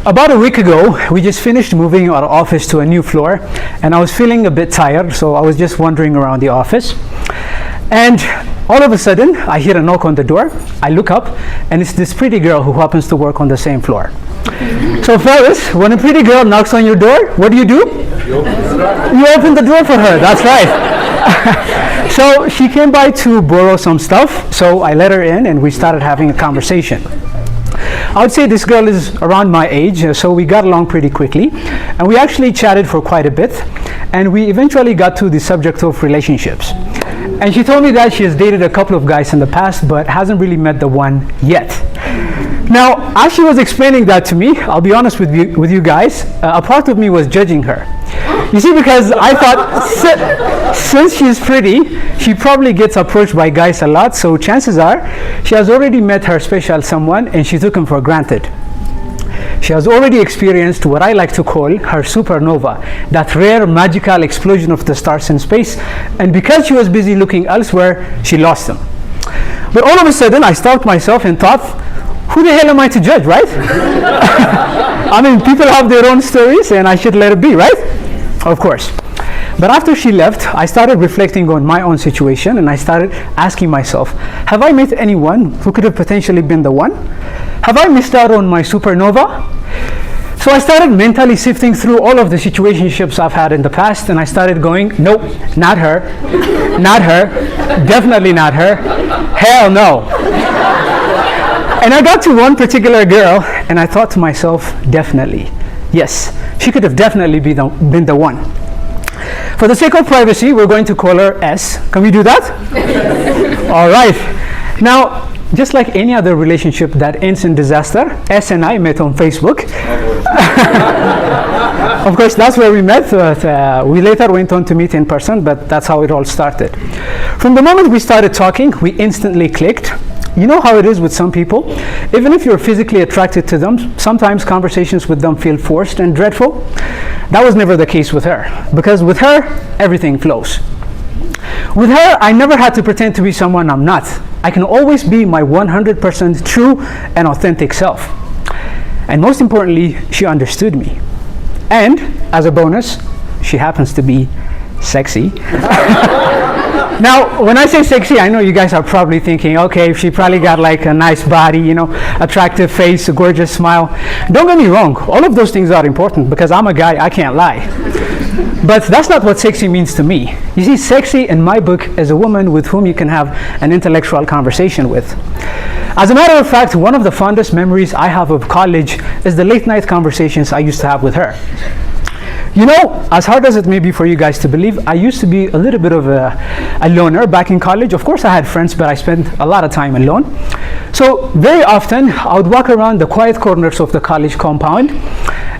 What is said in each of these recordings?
About a week ago, we just finished moving our office to a new floor, and I was feeling a bit tired, so I was just wandering around the office. And all of a sudden, I hear a knock on the door. I look up, and it's this pretty girl who happens to work on the same floor. So fellas, when a pretty girl knocks on your door, what do? You open the door for her, that's right. So she came by to borrow some stuff, so I let her in, and we started having a conversation. I would say this girl is around my age, so we got along pretty quickly, and we actually chatted for quite a bit, and we eventually got to the subject of relationships. And she told me that she has dated a couple of guys in the past, but hasn't really met the one yet. Now, as she was explaining that to me, I'll be honest with you guys, a part of me was judging her. You see, because I thought, since she's pretty, she probably gets approached by guys a lot, so chances are she has already met her special someone and she took him for granted. She has already experienced what I like to call her supernova, that rare magical explosion of the stars in space, and because she was busy looking elsewhere, she lost them. But all of a sudden, I stopped myself and thought, who the hell am I to judge, right? I mean, people have their own stories and I should let it be, right? Of course. But after she left, I started reflecting on my own situation, and I started asking myself, have I met anyone who could have potentially been the one? Have I missed out on my supernova? So I started mentally sifting through all of the situationships I've had in the past, and I started going, nope, not her, not her, definitely not her, hell no. And I got to one particular girl, and I thought to myself, definitely, yes, she could have definitely been the one. For the sake of privacy, we're going to call her S. Can we do that? All right. Now, just like any other relationship that ends in disaster, S and I met on Facebook. Of course, that's where we met. We later went on to meet in person, but that's how it all started. From the moment we started talking, we instantly clicked. You know how it is with some people? Even if you're physically attracted to them, sometimes conversations with them feel forced and dreadful. That was never the case with her, because with her, everything flows. With her, I never had to pretend to be someone I'm not. I can always be my 100% true and authentic self. And most importantly, she understood me. And, as a bonus, she happens to be sexy. Now, when I say sexy, I know you guys are probably thinking, okay, she probably got like a nice body, you know, attractive face, a gorgeous smile. Don't get me wrong, all of those things are important because I'm a guy, I can't lie. But that's not what sexy means to me. You see, sexy in my book is a woman with whom you can have an intellectual conversation with. As a matter of fact, one of the fondest memories I have of college is the late night conversations I used to have with her. You know, as hard as it may be for you guys to believe, I used to be a little bit of a loner back in college. Of course, I had friends, but I spent a lot of time alone. So very often, I would walk around the quiet corners of the college compound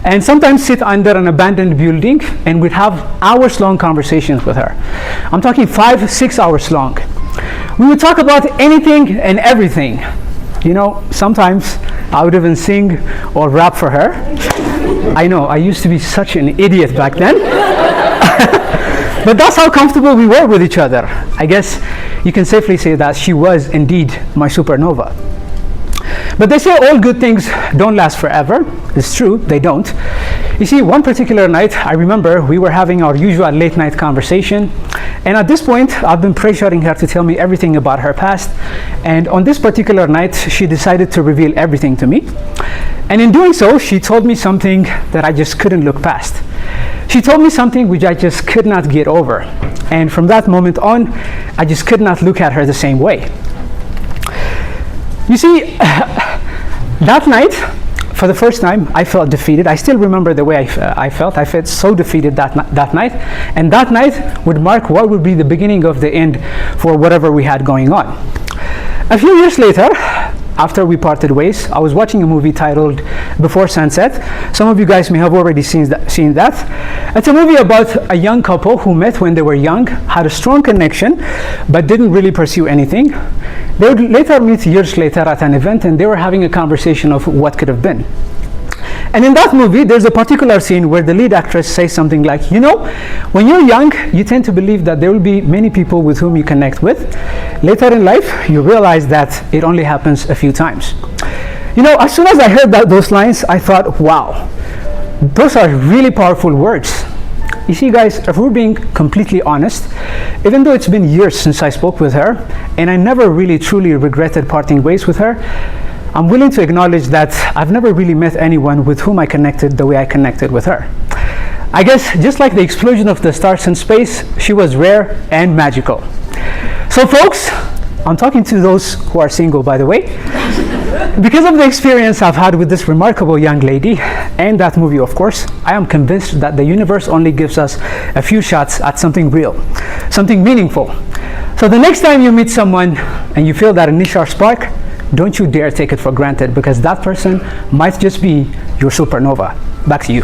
and sometimes sit under an abandoned building, and we'd have hours-long conversations with her. I'm talking 5-6 hours long. We would talk about anything and everything. You know, sometimes I would even sing or rap for her. I know, I used to be such an idiot back then. But that's how comfortable we were with each other. I guess you can safely say that she was indeed my supernova. But they say all good things don't last forever. It's true, they don't. You see, one particular night, I remember we were having our usual late night conversation. And at this point, I've been pressuring her to tell me everything about her past. And on this particular night, she decided to reveal everything to me. And in doing so, she told me something that I just couldn't look past. She told me something which I just could not get over. And from that moment on, I just could not look at her the same way. You see, that night, for the first time, I felt defeated. I still remember the way I felt. I felt so defeated that night. And that night would mark what would be the beginning of the end for whatever we had going on. A few years later, after we parted ways, I was watching a movie titled Before Sunset. Some of you guys may have already seen that. It's a movie about a young couple who met when they were young, had a strong connection, but didn't really pursue anything. They would later meet years later at an event, and they were having a conversation of what could have been. And in that movie, there's a particular scene where the lead actress says something like, you know, when you're young, you tend to believe that there will be many people with whom you connect with. Later in life, you realize that it only happens a few times. You know, as soon as I heard those lines, I thought, wow, those are really powerful words. You see, guys, if we're being completely honest, even though it's been years since I spoke with her, and I never really truly regretted parting ways with her, I'm willing to acknowledge that I've never really met anyone with whom I connected the way I connected with her. I guess just like the explosion of the stars in space, she was rare and magical. So folks, I'm talking to those who are single, by the way. Because of the experience I've had with this remarkable young lady, and that movie, of course, I am convinced that the universe only gives us a few shots at something real, something meaningful. So the next time you meet someone and you feel that initial spark, don't you dare take it for granted, because that person might just be your supernova. Back to you.